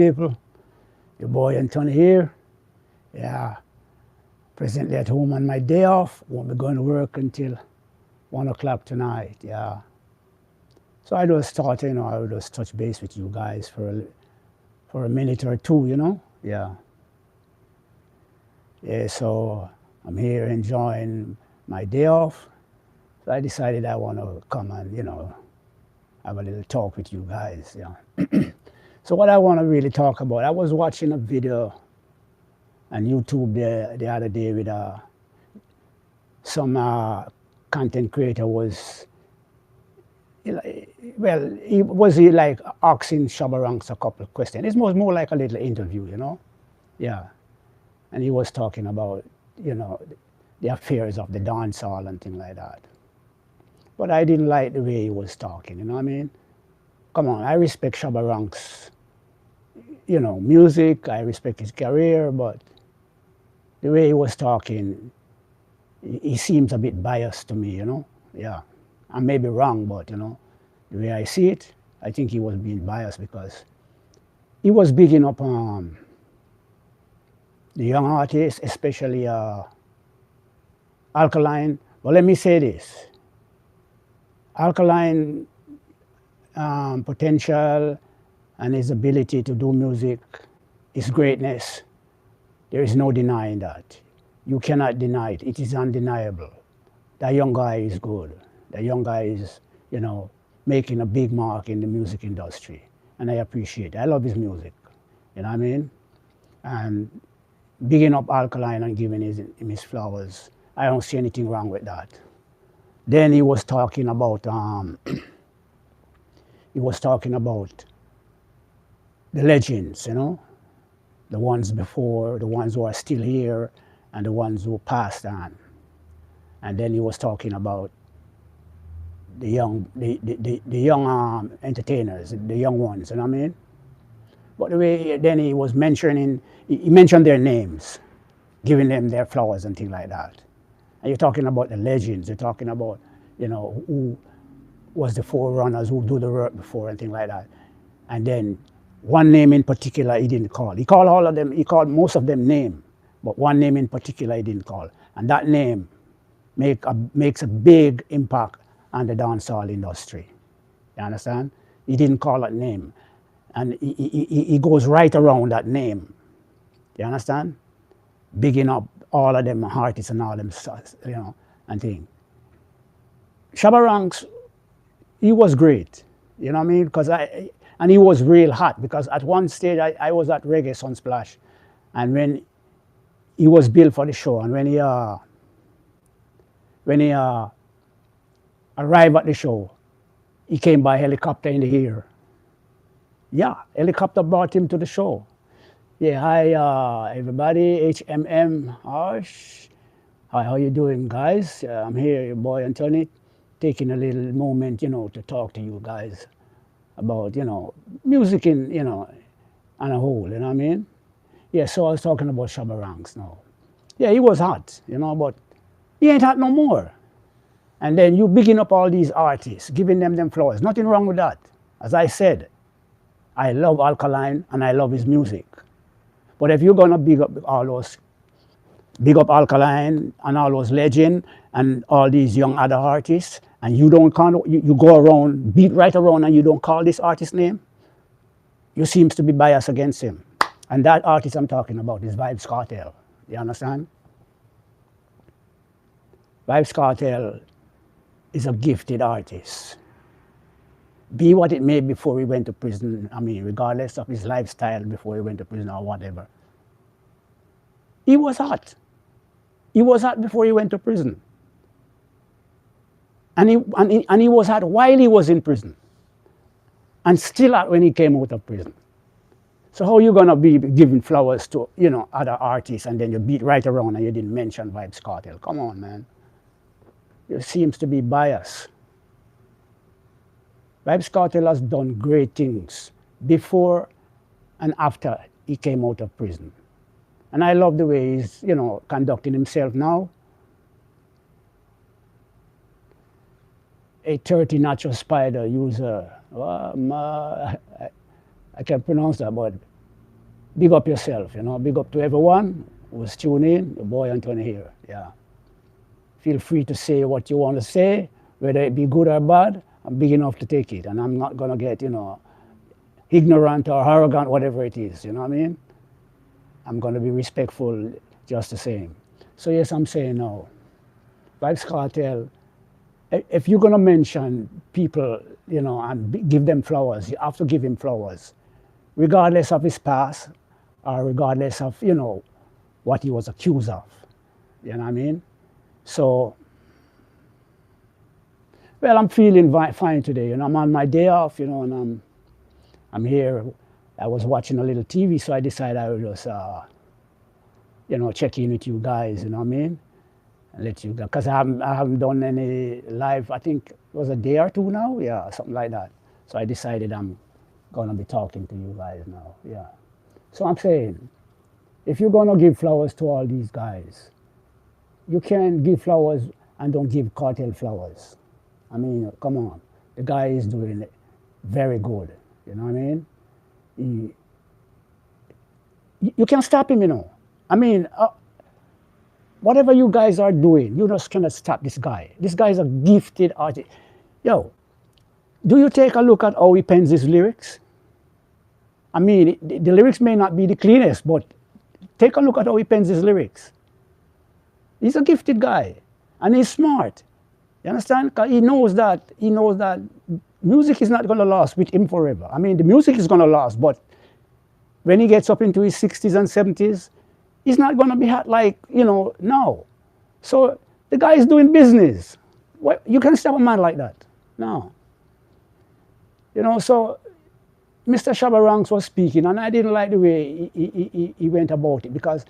People, your boy Anthony here. Yeah, presently at home on my day off. Won't be going to work until 1 o'clock tonight. Yeah. So I just thought, I would just touch base with you guys for a minute or two. Yeah. Yeah. So I'm here enjoying my day off. So I decided I want to come and have a little talk with you guys. Yeah. So what I want to really talk about, I was watching a video on YouTube the other day with some content creator was, well, he like asking Shabba Ranks a couple of questions. It was more like a little interview. Yeah. And he was talking about, you know, the affairs of the dance hall and things like that. But I didn't like the way he was talking, you know what I mean? Come on, I respect Shabba Ranks, music, I respect his career, but the way he was talking, he seems a bit biased to me. Yeah. I may be wrong, but, the way I see it, I think he was being biased because he was bigging up the young artists, especially Alkaline. Well, let me say this. Alkaline potential and his ability to do music, his greatness, there is no denying that. You cannot deny it. It is undeniable. That young guy is good. That young guy is, making a big mark in the music industry. And I appreciate it. I love his music. You know what I mean? And bigging up Alkaline and giving him his flowers, I don't see anything wrong with that. Then he was talking about the legends, the ones before, the ones who are still here, and the ones who passed on. And then he was talking about the young entertainers, the young ones, you know what I mean? But the way then he was mentioning, he mentioned their names, giving them their flowers and things like that. And you're talking about the legends, you're talking about, who was the forerunners who do the work before and things like that. And then one name in particular he didn't call. He called all of them, he called most of them name, but one name in particular he didn't call. And that name makes a big impact on the dancehall industry. You understand? He didn't call that name. And he goes right around that name. You understand? Bigging up all of them artists and all them, and things. Shabba Ranks, he was great. You know what I mean? And he was real hot because at one stage I was at Reggae Sunsplash, and when he was billed for the show, and when he arrived at the show, he came by helicopter in the air. Yeah, helicopter brought him to the show. Yeah, hi everybody, HMM, Harsh. Hi, how you doing, guys? I'm here, your boy Anthony, taking a little moment, to talk to you guys about, music on a whole, you know what I mean? Yeah, so I was talking about Shabba Ranks now. Yeah, he was hot, but he ain't hot no more. And then you bigging up all these artists, giving them flowers. Nothing wrong with that. As I said, I love Alkaline and I love his music. But if you're gonna big up Alkaline and all those legends and all these young other artists, and you don't you go around, beat right around, and you don't call this artist name, you seems to be biased against him. And that artist I'm talking about is Vybz Kartel. You understand? Vybz Kartel is a gifted artist. Be what it may before he went to prison, regardless of his lifestyle before he went to prison or whatever. He was hot. He was hot before he went to prison. And he was hot while he was in prison. And still hot when he came out of prison. So how are you gonna be giving flowers to, other artists and then you beat right around and you didn't mention Vybz Kartel? Come on, man. It seems to be bias. Vybz Kartel has done great things before and after he came out of prison. And I love the way he's, conducting himself now. A 30 natural spider user. I can't pronounce that, but big up yourself, you know, big up to everyone who's tuning in, the boy Anthony here, yeah. Feel free to say what you want to say, whether it be good or bad. I'm big enough to take it, and I'm not gonna get, you know, ignorant or arrogant, whatever it is, you know what I mean? I'm gonna be respectful just the same. So yes, I'm saying no. Vybz Kartel, if you're gonna mention people, you know, and give them flowers, you have to give him flowers, regardless of his past or regardless of, you know, what he was accused of. You know what I mean? So, well, I'm feeling fine today. You know, I'm on my day off, you know, and I'm here. I was watching a little TV, so I decided I would just, you know, check in with you guys, you know what I mean? And let you go. Because I haven't done any live, I think it was a day or two now, yeah, something like that. So I decided I'm gonna be talking to you guys now, yeah. So I'm saying, if you're gonna give flowers to all these guys, you can't give flowers and don't give Kartel flowers. I mean, come on. The guy is doing it very good, you know what I mean? You can't stop him, you know. I mean, whatever you guys are doing, you just cannot stop this guy. This guy is a gifted artist. Yo, do you take a look at how he pens his lyrics? I mean, the lyrics may not be the cleanest, but take a look at how he pens his lyrics. He's a gifted guy, and he's smart. You understand? Because he knows that music is not going to last with him forever. I mean, the music is going to last, but when he gets up into his 60s and 70s, he's not going to be hot like, you know, now. So the guy is doing business. You can stop a man like that? No. You know, so Mr. Shabba Ranks was speaking, and I didn't like the way he went about it, because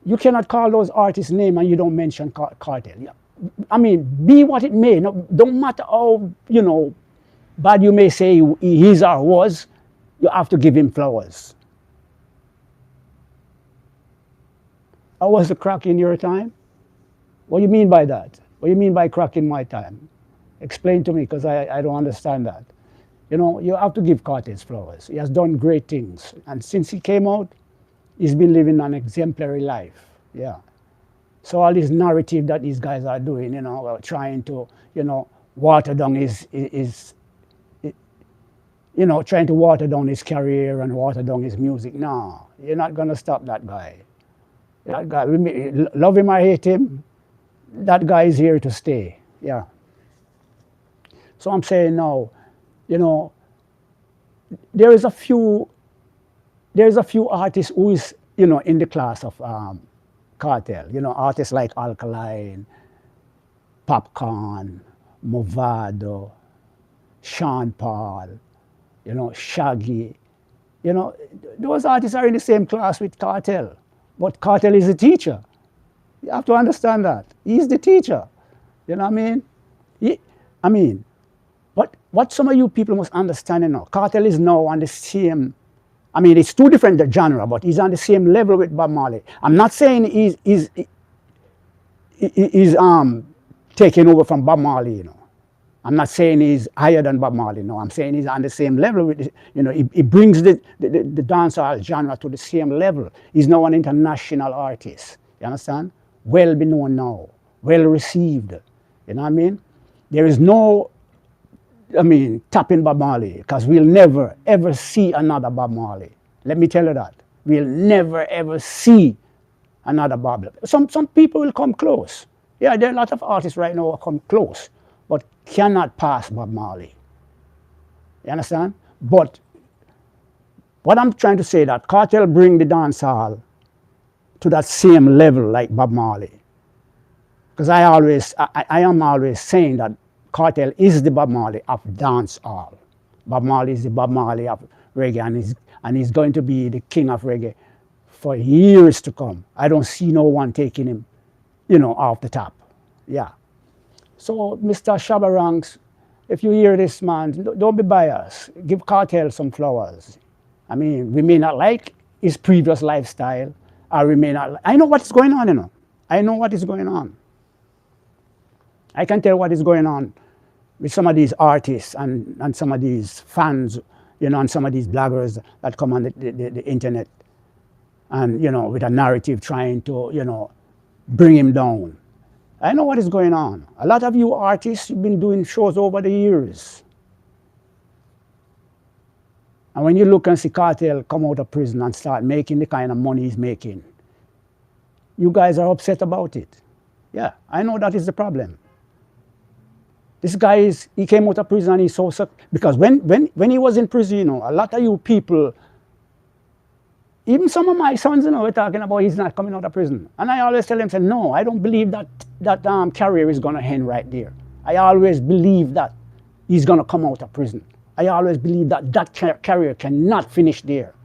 you cannot call those artists' name and you don't mention Kartel. I mean, be what it may. No, don't matter how, you know, bad you may say he is or was, you have to give him flowers. How was the crack in your time? What do you mean by that? What do you mean by crack in my time? Explain to me, because I don't understand that. You know, you have to give Kartel flowers. He has done great things. And since he came out, he's been living an exemplary life. Yeah. So all this narrative that these guys are doing, you know, trying to, you know, water down his you know, trying to water down his career and water down his music. No, you're not going to stop that guy. That guy, love him or hate him, that guy is here to stay. Yeah. So I'm saying now, you know, there is a few artists who is, you know, in the class of Kartel. You know, artists like Alkaline, Popcorn, Movado, Sean Paul, you know, Shaggy. You know, those artists are in the same class with Kartel. But Kartel is a teacher. You have to understand that. He's the teacher. You know what I mean? What some of you people must understand now, Kartel is now on the same, I mean, it's two different genres, but he's on the same level with Bob Marley. I'm not saying he's taking over from Bob Marley, you know. I'm not saying he's higher than Bob Marley, no. I'm saying he's on the same level with, you know, he brings the dancehall genre to the same level. He's now an international artist, you understand? Well known now, well received, you know what I mean? There is no, I mean, tapping Bob Marley, because we'll never, ever see another Bob Marley. Let me tell you that. We'll never, ever see another Bob. Some people will come close. Yeah, there are a lot of artists right now who come close, but cannot pass Bob Marley. You understand? But what I'm trying to say that Kartel bring the dancehall to that same level like Bob Marley. Because I am always saying that Kartel is the Bob Marley of dancehall. Bob Marley is the Bob Marley of reggae, and he's going to be the king of reggae for years to come. I don't see no one taking him, you know, off the top. Yeah. So, Mr. Shabba Ranks, if you hear this, man, don't be biased. Give Kartel some flowers. I mean, we may not like his previous lifestyle, or we may not. I know what is going on, you know. I know what is going on. I can tell what is going on with some of these artists and some of these fans, you know, and some of these bloggers that come on the internet and, with a narrative trying to, bring him down. I know what is going on. A lot of you artists, you've been doing shows over the years. And when you look and see Cartel come out of prison and start making the kind of money he's making, you guys are upset about it. Yeah, I know that is the problem. This guy he came out of prison and he's so because when he was in prison, a lot of you people, even some of my sons, were talking about he's not coming out of prison. And I always tell them, say, no, I don't believe that career is going to end right there. I always believe that he's going to come out of prison. I always believe that career cannot finish there.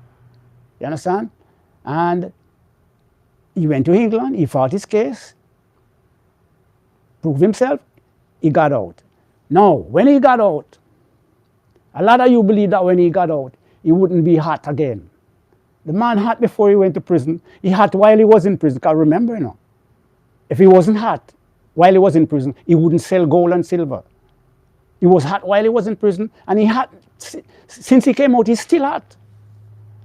You understand? And he went to England, he fought his case, proved himself, he got out. Now, when he got out, a lot of you believe that when he got out, he wouldn't be hot again. The man hot before he went to prison. He hot while he was in prison. Because remember, if he wasn't hot while he was in prison, he wouldn't sell gold and silver. He was hot while he was in prison, and he hot since he came out. He's still hot.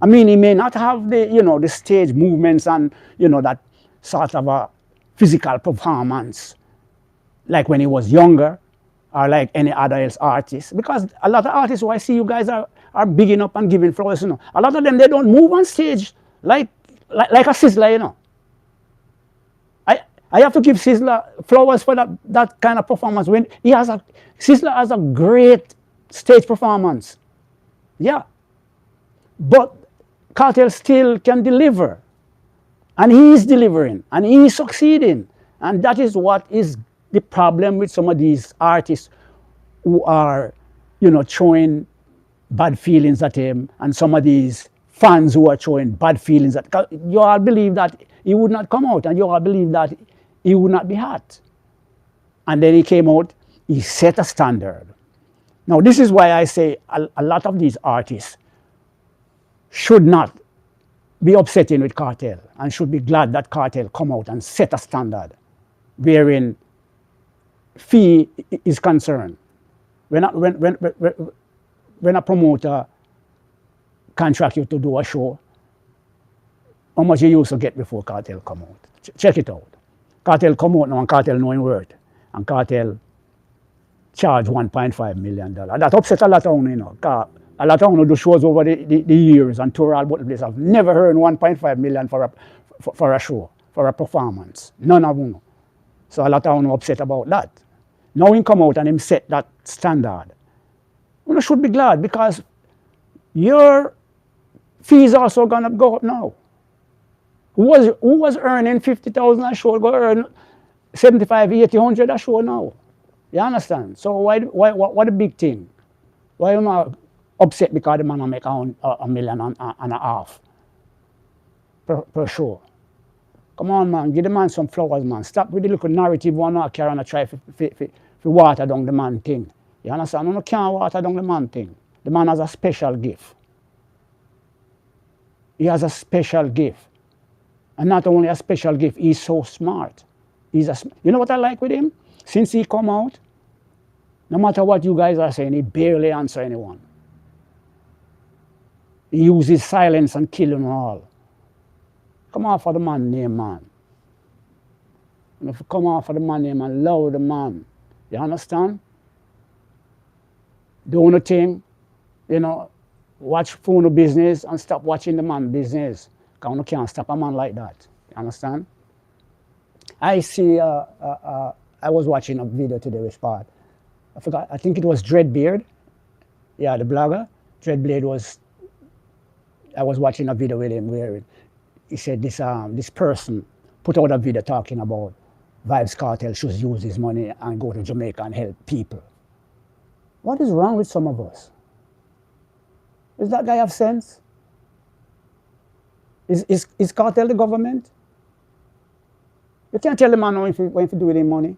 I mean, he may not have the stage movements and that sort of a physical performance like when he was younger, or like any other else artist. Because a lot of artists who I see you guys are bigging up and giving flowers, A lot of them, they don't move on stage like a Sizzla, I have to give Sizzla flowers for that kind of performance. When Sizzla has a great stage performance. Yeah. But Cartel still can deliver. And he is delivering. And he is succeeding. And that is what is the problem with some of these artists who are, throwing bad feelings at him, and some of these fans who are showing bad feelings at him. You all believe that he would not come out, and you all believe that he would not be hot. And then he came out, he set a standard. Now, this is why I say a lot of these artists should not be upsetting with Cartel, and should be glad that Cartel come out and set a standard wherein fee is concerned. When a promoter contract you to do a show, how much you used to get before Cartel come out? Check it out. Cartel come out now, and Cartel knowing worth, and Cartel charge $1.5 million. That upset a lot of them, a lot of them do shows over the years and tour all about the place. I've never heard $1.5 million for a show, for a performance. None of them. So a lot of them upset about that. Now he come out and him set that standard. You should be glad, because your fees also gonna go up now. Who was earning 50,000 a show go earn 75, 80, 100 a show now? You understand? So what the big thing? Why you not upset because the man make $1.5 million per show? Come on, man, give the man some flowers, man. Stop with the little narrative one or carry on and try to water down the man thing. You understand? You can't water down the man thing. The man has a special gift. He has a special gift. And not only a special gift, he's so smart. You know what I like with him? Since he come out, no matter what you guys are saying, he barely answer anyone. He uses silence and kill them all. Come off for the man name, man. And if you come off for the man name and love the man, you understand? Do one thing, watch phone business and stop watching the man business. Because you can't stop a man like that. You understand? I see, I was watching a video today with Spot. I forgot, I think it was Dreadbeard. Yeah, the blogger. Dreadbeard I was watching a video with him where he said this person put out a video talking about Vybz Kartel should use his money and go to Jamaica and help people. What is wrong with some of us? Does that guy have sense? Is Cartel the government? You can't tell the man when to do with his money.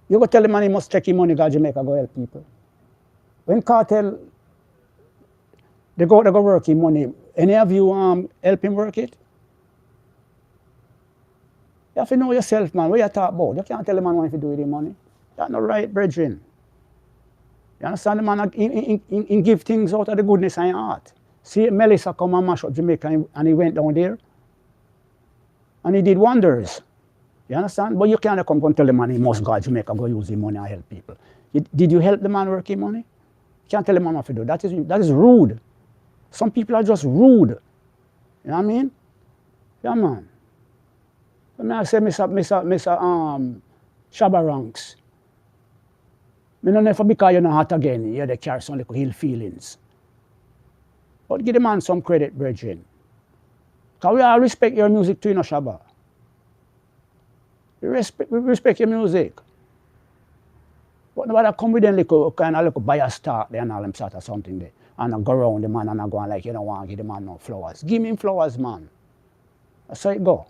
You go tell the man he must take his money, go to Jamaica, go help people. When Cartel, they go work his money, any of you help him work it? You have to know yourself, man. What you talk about? You can't tell the man what to do with his money. That's not right, brethren. You understand? The man he give things out of the goodness of his heart. See, Melissa come and mash up Jamaica and he went down there. And he did wonders. You understand? But you can't come and tell the man he must go to Jamaica, go use his money and help people. Did you help the man work his money? You can't tell the man what to do. That is rude. Some people are just rude. You know what I mean? Yeah, man. When I say, Mr. Shabba Ranks, I don't never because you're not hot again, you're the carry some little ill feelings. But give the man some credit, brethren. Because we all respect your music too, you know, Shabba. We respect your music. But nobody come with them little kind of little bias talk there and all them sort of something there. And I go around the man and I go like, you don't want to give the man no flowers. Give him flowers, man. That's how it go.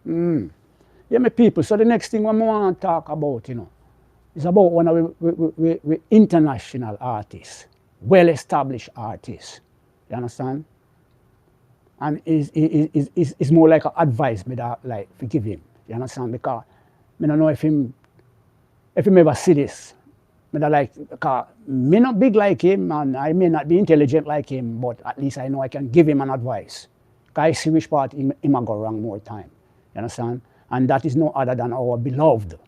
Yeah, my people. So the next thing we want to talk about, you know, is about one of we international artists, well-established artists. You understand? And is more like an advice me that like to give him. You understand? Because I don't know if him ever see this. I like, because me not big like him and I may not be intelligent like him, but at least I know I can give him an advice. Because I see which part he might go wrong more time. You understand? And that is no other than our beloved.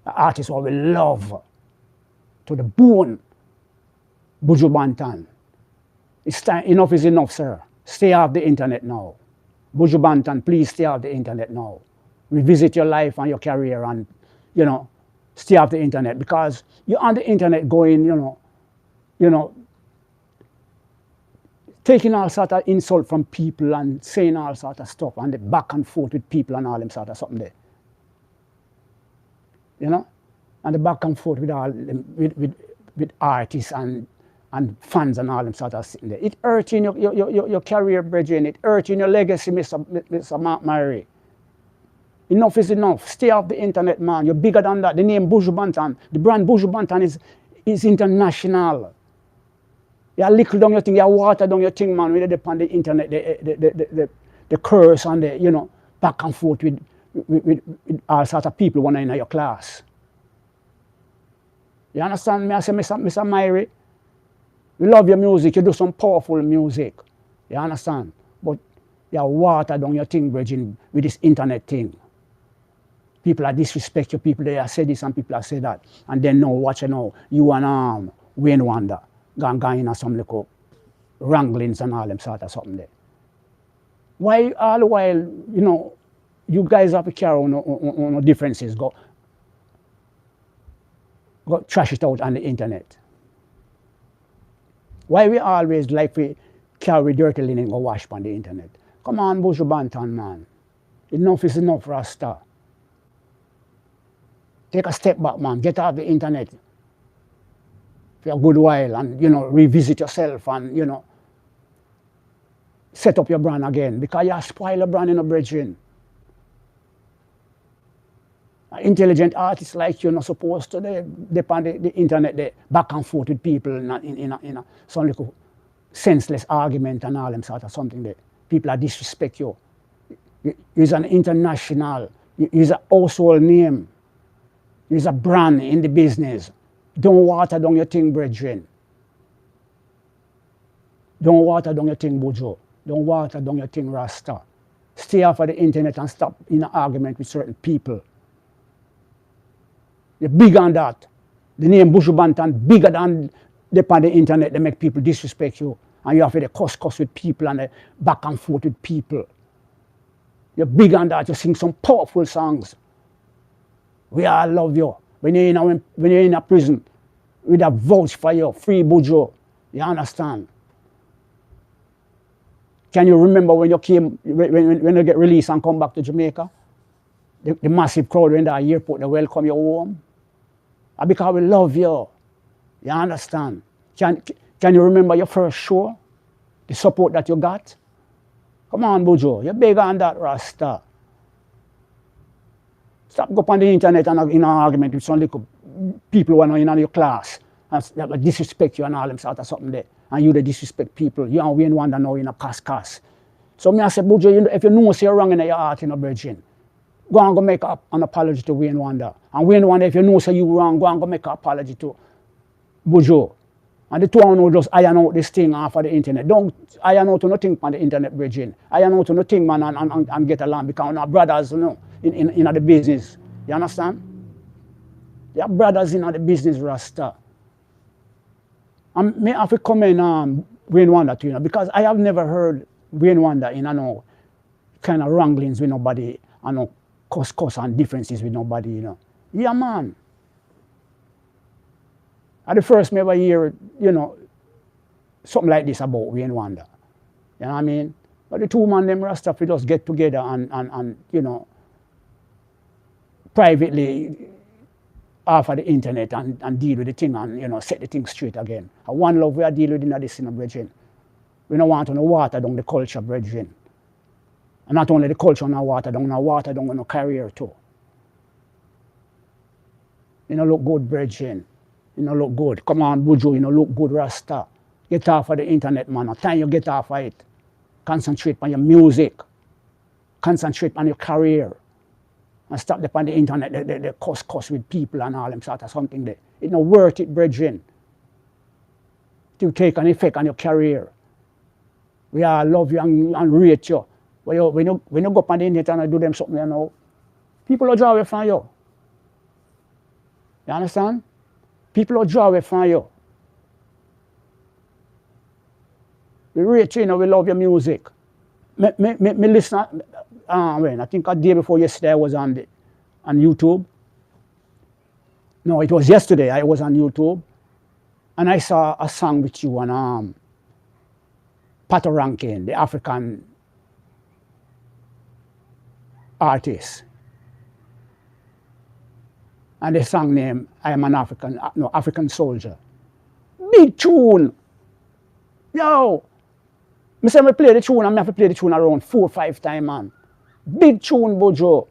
The artist who we love to the bone, Buju Banton. It's time, enough is enough, sir. Stay off the internet now. Buju Banton, please stay off the internet now. Revisit your life and your career and, you know, stay off the internet because you're on the internet going, you know, taking all sort of insult from people and saying all sort of stuff and the back and forth with people and all them sort of something there. You know? And the back and forth with all with artists and fans and all them sort of sitting there. It hurts in your career, brethren. It hurts in your legacy, Mr. Mark Murray. Enough is enough. Stay off the internet, man. You're bigger than that. The name Buju Banton, the brand Buju Banton is international. You lickle down your thing, you water down your thing, man. When they on the internet, the curse and the, you know, back and forth with all sorts of people when in your class. You understand me? I say, Mr. Myrie, we love your music. You do some powerful music. You understand? But you water down your thing, brethren, with this internet thing. People are disrespect you. People they say this and people are say that. And then now, watch it now. You and Wayne Wonder going in some little wranglings and all them sort of something there. Why all the while, you know, you guys have to carry on differences, go trash it out on the internet? Why we always like we carry dirty linen and go wash on the internet? Come on, Buju Banton, man. Enough is enough, Rasta. Take a step back, man. Get off the internet for a good while and, you know, revisit yourself and, you know, set up your brand again because you spoil your brand in a brethren. An intelligent artists like you are not supposed to depend on the internet, they back and forth with people in some little senseless argument and all them sort of something that people are disrespect you. You're an international, you're a household name. There's a brand in the business. Don't water down your thing, brethren. Don't water down your thing, Buju. Don't water down your thing, Rasta. Stay off of the internet and stop in an argument with certain people. You're bigger than that. The name Buju Banton bigger than on the internet. They make people disrespect you. And you have to cuss with people and the back and forth with people. You're bigger than that. You sing some powerful songs. We all love you. When you're in a prison, we'd have vouched for you, free Buju. You understand? Can you remember when you came, when you get released and come back to Jamaica? The massive crowd in the airport, they welcome you home. And because we love you. You understand? Can you remember your first show? The support that you got? Come on, Buju. You're bigger than that, Rasta. Stop go on the internet and in an argument with some little people who are not in your class and that disrespect you and all them sort of something there. And you they disrespect people. You and Wayne Wonder now in a cast. So me I say, Buju, if you know say you're wrong in your heart in a virgin, go and go make an apology to Wayne Wonder. And Wayne Wonder, if you know say you wrong, go and go make an apology to Buju. And the two of them just iron out this thing off of the internet. Don't iron out nothing on the internet, bridging. Iron out nothing, man, and get along because we're brothers, you know, in the business. You understand? They are brothers in the business, Rasta. And me have to commend Wayne Wonder to you know, because I have never heard Wayne Wonder in no kind of wranglings with nobody, and no cuss and differences with nobody, you know. Yeah, man. At the first me ever hear, you know, something like this about Wayne Wonder. You know what I mean? But the two man, them Rasta, we just get together and you know, privately off of the internet and deal with the thing and, you know, set the thing straight again. And one love we are dealing with in this, you know, brethren. We don't want to water down the culture, brethren. And not only the culture, no water down the career too. You know, look good, brethren. You know, look good. Come on, Buju, you know, look good, Rasta. Get off of the internet, man. Time you get off of it. Concentrate on your music. Concentrate on your career. And stop on the internet, the cuss with people and all them sort of something there. It's not worth it, brethren. To take an effect on your career. We all love you and rate you. When you go up on the internet and do them something, you know, people will draw away from you. You understand? People will draw away from you. We rate you, you know, we love your music. Me listen, when I think a day before yesterday I was on YouTube. No, it was yesterday I was on YouTube. And I saw a song with you and Pato Rankin, the African artist. And the song name, I am an African soldier. Big tune. Yo. I say I play the tune, I have to play the tune around 4 or 5 times, man. Big tune, Bojo.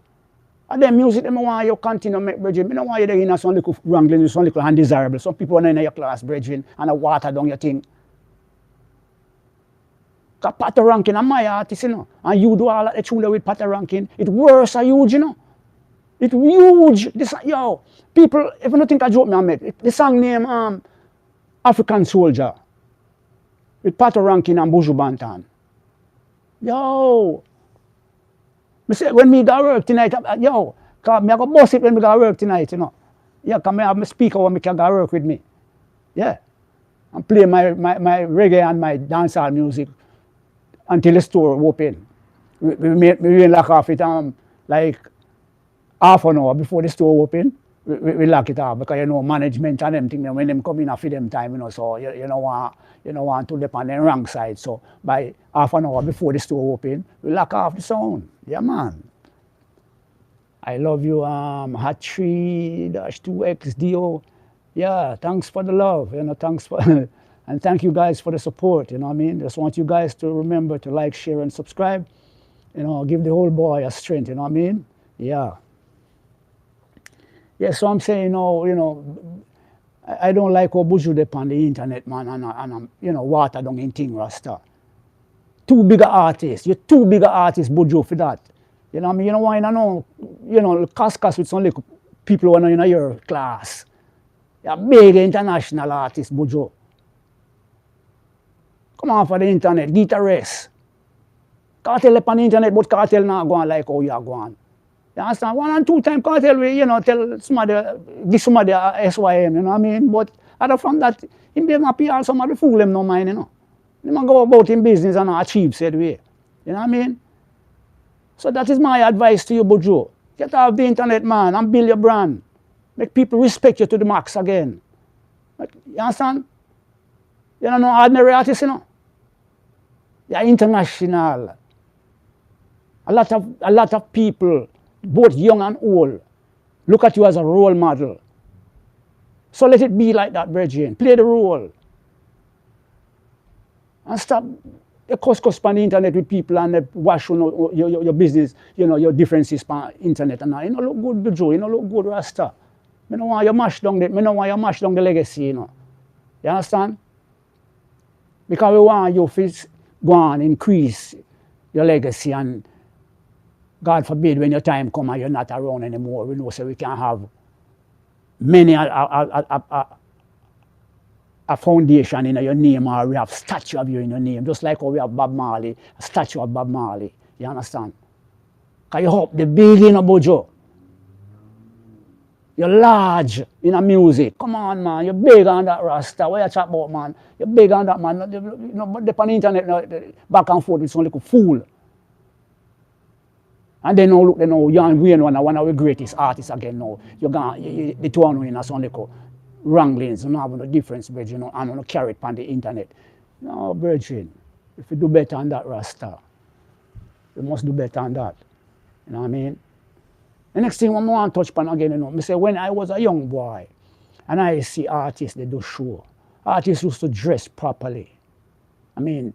And then music, I want you continue to make, brethren. I don't want you to in some little wrangling, some little undesirable. Some people are in your class, brethren, and I water down your thing. Because Pato Rankin is my artist, you know. And you do all that tune with Pato Rankin. It's worse than huge, you know. It's huge. This, yo, people, if you don't think I joke, me, I make the song name African Soldier. With Pato Rankin and Buju Banton. Yo. I say, when me go work tonight, yo, because I go bust it when me go work tonight, you know. Yeah, because I have my speaker when I can go work with me. Yeah. And play my reggae and my dancehall music until the store open. We lock off it like half an hour before the store open. We lock it off because, you know, management and them thing, when them come in for them time, you know, so you know want to dip on the wrong side. So by half an hour before the store open, we lock off the sound. Yeah, man. I love you, Hot 3-2XDO. Yeah, thanks for the love, you know, thanks for, and thank you guys for the support, you know what I mean? Just want you guys to remember to like, share, and subscribe. You know, give the whole boy a strength, you know what I mean? Yeah. Yeah, so I'm saying, you know, I don't like how Buju dip on the internet, man, and you know, water down in thing, Rasta. Too bigger artists. You're too bigger artists, Buju, for that. You know what I mean? You know why I know, you know, cuss with some little people who are in your class. You're big international artists, Buju. Come on for the internet, get a rest. Cartel up on the internet, but cartel not going like how you are going. You understand? 1 and 2 times cartel, you know, tell somebody, give somebody a SYM, you know what I mean? But other from that, him them happy also, somebody fool them no mind, you know. They might go about in business and achieve said way. You know what I mean? So that is my advice to you, Buju. Get off the internet, man, and build your brand. Make people respect you to the max again. You understand? You're not no ordinary artist, you know. You're international. A lot of people, both young and old, look at you as a role model. So let it be like that, brethren. Play the role. And stop the cuss on the internet with people and wash your business, you know, your differences on the internet and all. You know, look good, Buju. You know, look good, Rasta. I don't want you mash down the legacy, you know. You understand? Because we want you to go on, increase your legacy, and God forbid when your time comes and you're not around anymore, we know so we can have many a foundation in your name, or we have statue of you in your name, just like how we have Bob Marley, a statue of Bob Marley. You understand? Because you hope the big in a bojo. You're large in a music. Come on, man. You're big on that Rasta. What you chat about, man? You're big on that, man. You know, but on the internet, back and forth with some little fool. And then now look, you and Wayne one of the greatest artists again now. You're gonna, the two of you in some little wranglings, you don't have no difference, brethren, you know, and you carry it on the internet. No, brethren, if you do better on that Rasta, you must do better on that. You know what I mean? The next thing I want to touch upon again, you know, I say when I was a young boy and I see artists, they do show. Artists used to dress properly. I mean,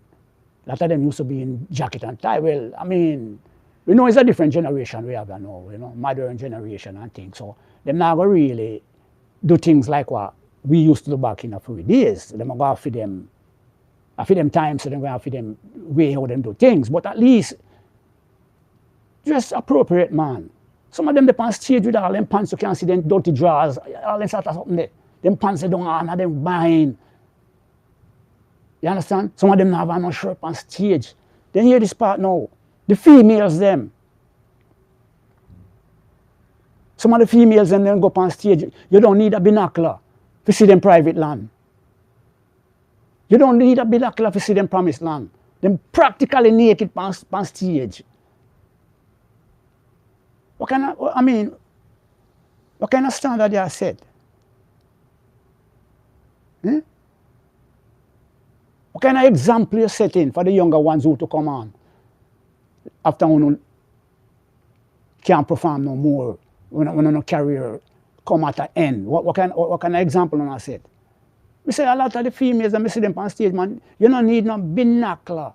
a lot of them used to be in jacket and tie. Well, I mean, we know it's a different generation we have now, you know, modern generation and things. So they're not going to really do things like what we used to do back in a few days. They're going to feed them time, so they're going to feed them way how them do things. But at least dress appropriate, man. Some of them they on stage with all them pants, you can't see them dirty drawers, all them sort of something there. Them pants they don't on, and them buying. You understand? Some of them don't have no shirt on stage. Then hear this part now. The females them. Some of the females them then go up on stage. You don't need a binocular to see them private land. You don't need a binocular to see them promised land. Them practically naked on stage. What kind of, I mean, what kind of standard you have set? Hmm? What kind of example you setting for the younger ones who to come on after one can't perform no more, when no career come at an end? What kind of example you set? We say a lot of the females and I see them on stage, man, you don't need no binocular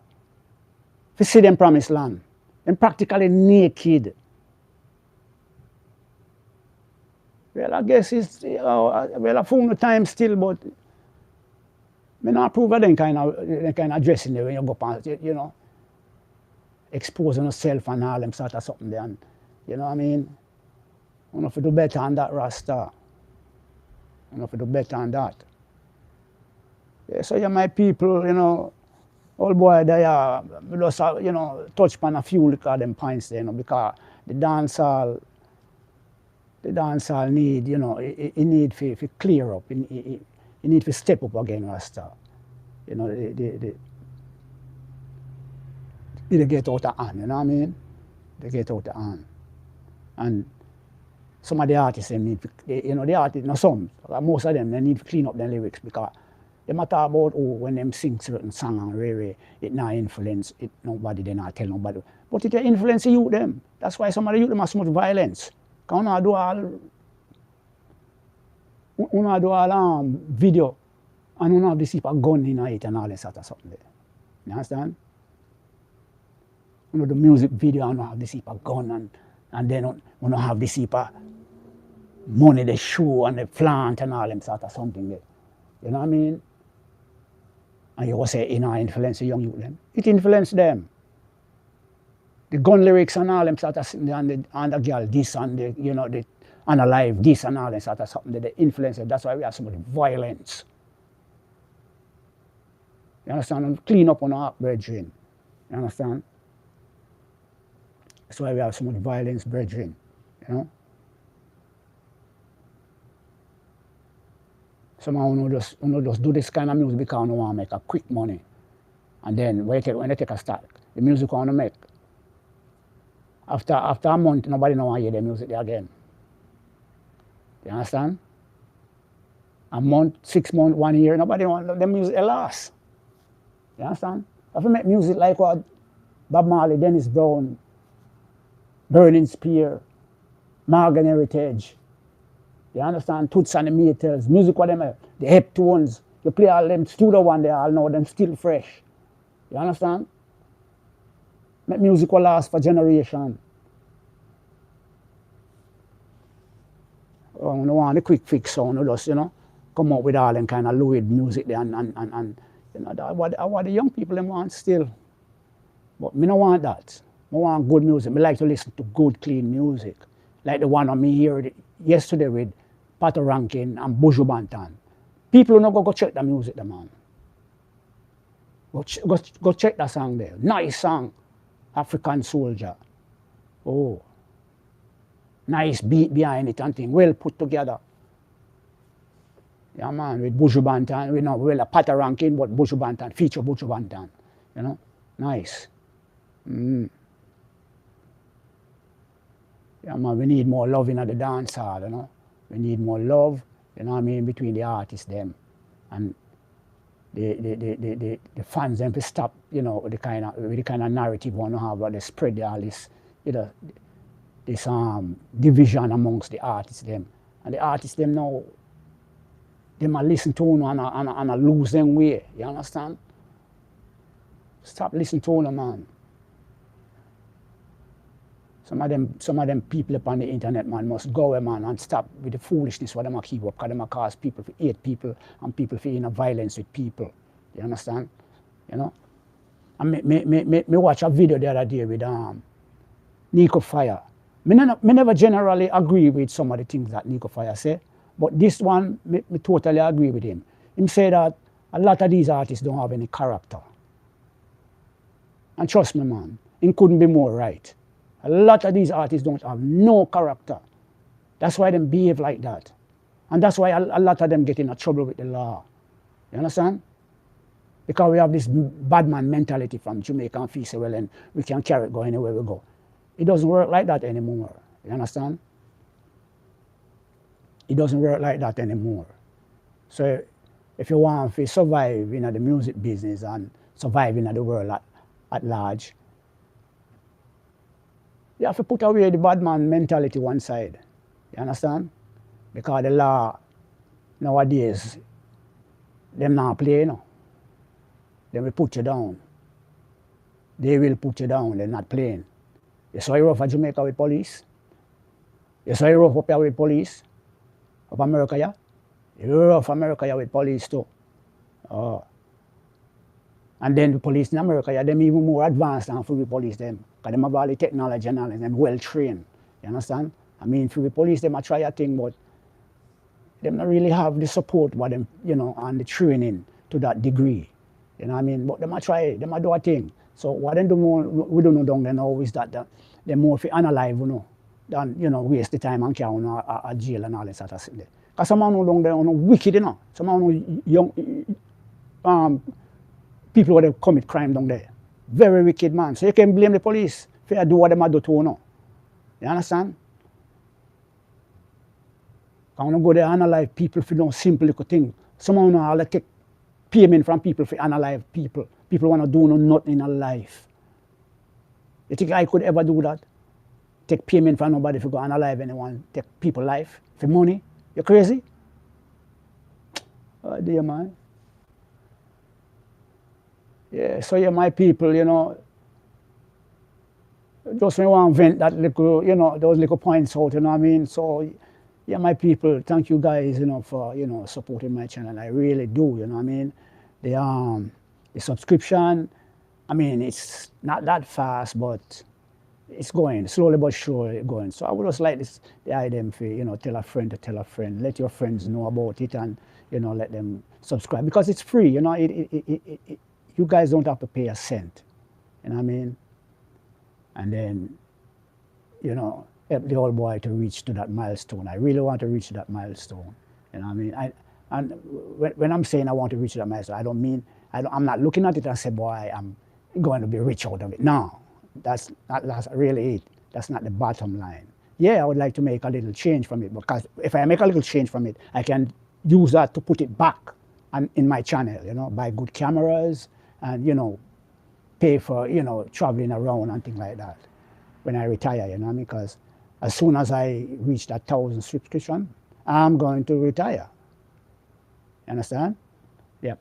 to see them promised land. Them practically naked. Well, I guess it's, well, I found the time still, but I not approve of them kind of dressing there when you go past, you know, exposing yourself and all them sort of something there. And, you know what I mean? You have to do better on that, Rasta. You have to do better on that. Yeah, so you my people, you know, old boy, they are, just, you know, touch upon a few of them points there, you know, because the dancehall need, you know, it need to clear up. It need to step up again, Rasta. You know, they get out of hand, you know what I mean? They get out of hand. And some of the artists, they need to, you know, the artists, not some, most of them, they need to clean up their lyrics because they matter about, oh, when them sing certain song and really, it not influence it, nobody, they not tell nobody. But it influence the youth them. That's why some of the youth them have so much violence. Because we do all video and we have this heap of gun in it and all that sort of something there. You understand? We do music video and we have this heap of gun and then we have this heap of money they show and they flaunt and all them sort of something there. You know what I mean? And you will say it influence the young youth them. It influence them. The gun lyrics and all them sort of sitting there and the girl this and the, you know, the unalive this and all them sort of something that they influence them. That's why we have so much violence. You understand? And clean up on our brethren. You understand? That's why we have so much violence, brethren. You know? Somehow we just do this kind of music because we want to make a quick money. And then when they take a start, the music we want to make. After a month, nobody don't want to hear the music there again. You understand? A month, 6 months, 1 year, nobody want the music a loss. You understand? If you make music like what Bob Marley, Dennis Brown, Burning Spear, Morgan Heritage, you understand? Toots and the Maytals, music what them have, the Heptones, you play all them studio one, they all know them still fresh. You understand? Make music will last for generations. We don't want the quick fix sound, just, you know, come up with all them kind of lowered music there and you know, that's what the young people them want still. But me don't want that. I want good music. I like to listen to good, clean music. Like the one on me here yesterday with Pato Rankin and Buju Banton. People who no go check the music, the man. Go check that song there. Nice song, African Soldier. Oh, nice beat behind it and thing, well put together. Yeah, man, with Buju Banton, we know, well, a Pata ranking, but Buju Banton, feature Buju Banton, you know, nice. Yeah, man, we need more love in the dance hall, you know. We need more love, you know what I mean, between the artists, them, and the fans, them to stop, you know, with the kind of narrative we want to have, where they spread all this, you know, this division amongst the artists, them. And the artists, them now, they might listen to them and lose them way. You understand? Stop listening to them, man. Some of them people up on the internet, man, must go away, man, and stop with the foolishness what them keep up, because them cause people to hate people and people for violence with people. You understand? You know? And me watch a video the other day with Nico Fire. Me never generally agree with some of the things that Nico Fire say. But this one, me totally agree with him. Him say that a lot of these artists don't have any character. And trust me, man, it couldn't be more right. A lot of these artists don't have no character. That's why they behave like that. And that's why a lot of them get in trouble with the law. You understand? Because we have this bad man mentality from Jamaica and feel say, well, and we can carry it go anywhere we go. It doesn't work like that anymore. You understand? It doesn't work like that anymore. So if you want to survive in the music business and survive in the world at large, you have to put away the bad man mentality one side. You understand? Because the law nowadays, them not play, you know. They will put you down. They will put you down. They're not playing. You saw you rough at Jamaica with police. You saw you rough up here with police. Of America, yeah? You're of America, yeah, with police too. Oh. And then the police in America, yeah, them even more advanced than free police them. Because them have all the technology and all, and them well trained. You understand? I mean, free police, them a try a thing, but them not really have the support for them, you know, and the training to that degree. You know what I mean? But them a try, them a do a thing. So what them do more, we don't know down there now is that they're more for analyze, you know, than, you know, waste the time and carry on a jail and all that sort of thing. Because some of them down there are wicked, you know. Some of them young people who commit crime down there. Very wicked, man. So you can blame the police for do what they do to you know. You understand? I want to go there and analyze people for no simple little thing. Some of them all take payment from people for analyze people. People want to do nothing in life. You think I could ever do that? Take payment from nobody for go analyze anyone, take people's life for money? You crazy? Oh dear, man. Yeah, so yeah, my people, you know, just when you want to vent that little, you know, those little points out, you know what I mean? So yeah, my people, thank you guys, you know, for, you know, supporting my channel. I really do, you know what I mean? The subscription, I mean, it's not that fast, but it's going slowly but surely going. So I would just like this, the item for, you know, tell a friend to tell a friend, let your friends know about it, and, you know, let them subscribe because it's free, you know. You guys don't have to pay a cent, you know what I mean? And then, you know, help the old boy to reach to that milestone. I really want to reach that milestone, you know what I mean? And when I'm saying I want to reach that milestone, I don't mean, I'm not looking at it and say, boy, I'm going to be rich out of it. No, that's really it. That's not the bottom line. Yeah, I would like to make a little change from it, because if I make a little change from it, I can use that to put it back in my channel, you know, buy good cameras and, you know, pay for, you know, traveling around and things like that when I retire, you know, because as soon as I reach that 1,000 subscription, I'm going to retire. You understand? Yep.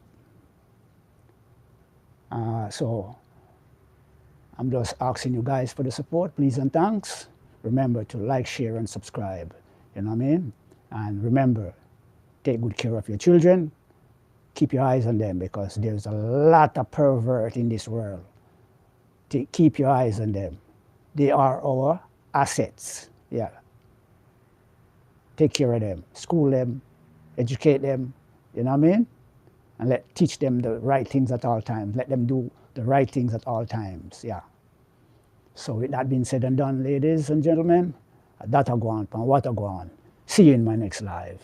So I'm just asking you guys for the support, please and thanks. Remember to like, share, and subscribe. You know what I mean? And remember, take good care of your children. Keep your eyes on them, because there's a lot of pervert in this world. Keep your eyes on them. They are our assets. Yeah. Take care of them. School them. Educate them. You know what I mean? And teach them the right things at all times. Let them do the right things at all times. Yeah. So with that being said and done, ladies and gentlemen, that a go on, and what a go on. See you in my next live.